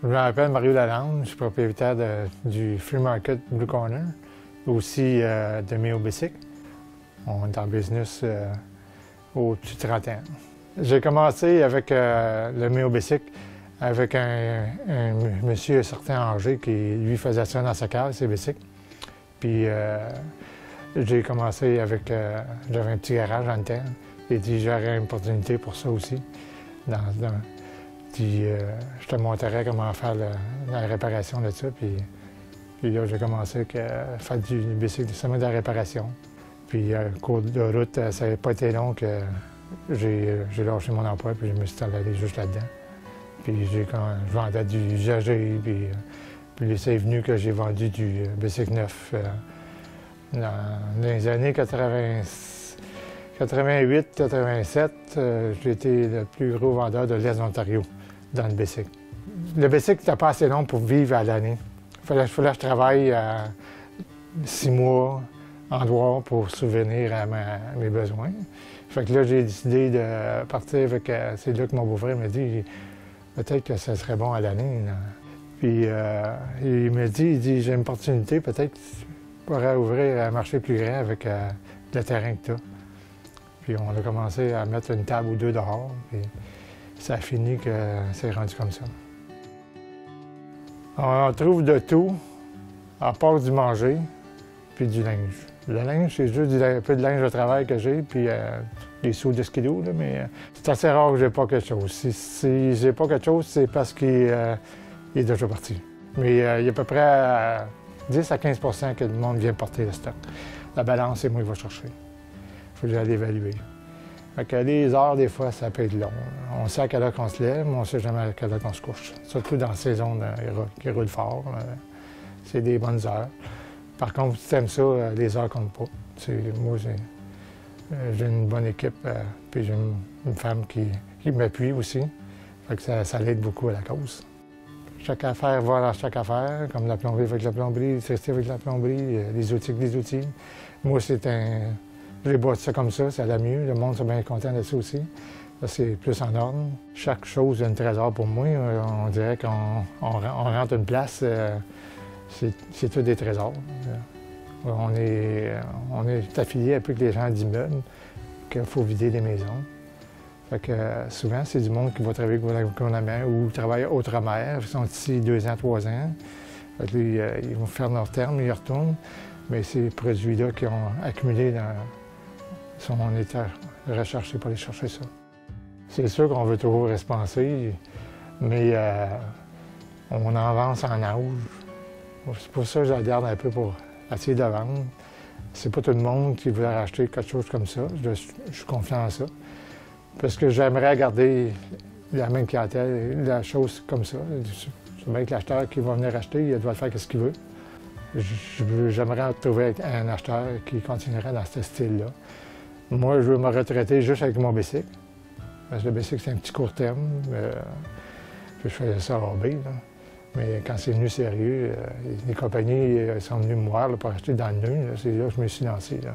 Je m'appelle Mario Lalande, je suis propriétaire du Free Market Blue Corner, aussi de Méo Bicycle. On est en business au-dessus de 30 ans. J'ai commencé avec le Méo Bicycle avec un monsieur certain âgé qui, lui, faisait ça dans sa cave, ses bicycles. Puis j'ai commencé avec... j'avais un petit garage en temps. J'ai dit j'aurais une opportunité pour ça aussi. Puis je te montrerai comment faire la réparation de ça. Puis là, j'ai commencé à faire du bicycle, seulement de la réparation. Puis cours de route, ça n'avait pas été long que j'ai lâché mon emploi puis je me suis allé juste là-dedans. Puis je vendais du usager, puis c'est venu que j'ai vendu du bicycle neuf. Dans les années 88-87, j'ai été le plus gros vendeur de l'Est de l'Ontario dans le bicycle. Le bicycle n'était pas assez long pour vivre à l'année. Il fallait que je travaille 6 mois en dehors pour subvenir à mes besoins. Fait que là, j'ai décidé de partir avec... c'est là que mon beau-frère m'a dit peut-être que ce serait bon à l'année. Puis il m'a dit, j'ai une opportunité, peut-être que tu pourrais ouvrir un marché plus grand avec le terrain que tu as. Puis on a commencé à mettre une table ou deux dehors, puis ça a fini que c'est rendu comme ça. On trouve de tout, à part du manger, puis du linge. Le linge, c'est juste un peu de linge de travail que j'ai, puis des sous de skido, là, mais c'est assez rare que j'ai pas quelque chose. Si j'ai pas quelque chose, c'est parce qu'il est déjà parti. Mais il y a à peu près 10 à 15 % que le monde vient porter le stock. La balance, c'est moi qui vais chercher. Il faut que j'aille l'évaluer. Fait que les heures, des fois, ça peut être long. On sait à quelle heure qu'on se lève, mais on ne sait jamais à quelle heure qu'on se couche. Surtout dans la saison qui roule fort. C'est des bonnes heures. Par contre, si tu aimes ça, les heures comptent pas. Moi, j'ai une bonne équipe, puis j'ai une femme qui m'appuie aussi. Fait que ça l'aide beaucoup à la cause. Chaque affaire va dans chaque affaire, comme la plomberie avec la plomberie, l'électricité avec la plomberie, les outils avec les outils. Moi, j'ai bâti ça comme ça allait mieux. Le monde est bien content de ça aussi. Ça, c'est plus en ordre. Chaque chose est un trésor pour moi. On dirait qu'on rentre une place, c'est tout des trésors. On est affilié avec les gens d'immeubles qu'il faut vider des maisons. Fait que souvent, c'est du monde qui va travailler avec le gouvernement ou travaille outre-mer. Ils sont ici 2 ans, 3 ans. Fait que ils vont faire leur terme, ils retournent. Mais ces produits-là qui ont accumulé on est recherchés pour aller chercher ça. C'est sûr qu'on veut toujours rester pensé, mais on avance en âge. C'est pour ça que je la garde un peu pour essayer de vendre. C'est pas tout le monde qui veut acheter quelque chose comme ça. Je suis confiant en ça. Parce que j'aimerais garder la même clientèle, la chose comme ça. Je veux bien que l'acheteur qui va venir acheter, il doit faire ce qu'il veut. J'aimerais trouver un acheteur qui continuerait dans ce style-là. Moi, je veux me retraiter juste avec mon bicycle. Parce que le bicycle, c'est un petit court terme. Je faisais ça à hobby, là. Mais quand c'est venu sérieux, les compagnies sont venues me voir là, pour acheter dans le nœud. C'est là que je me suis lancé. Là.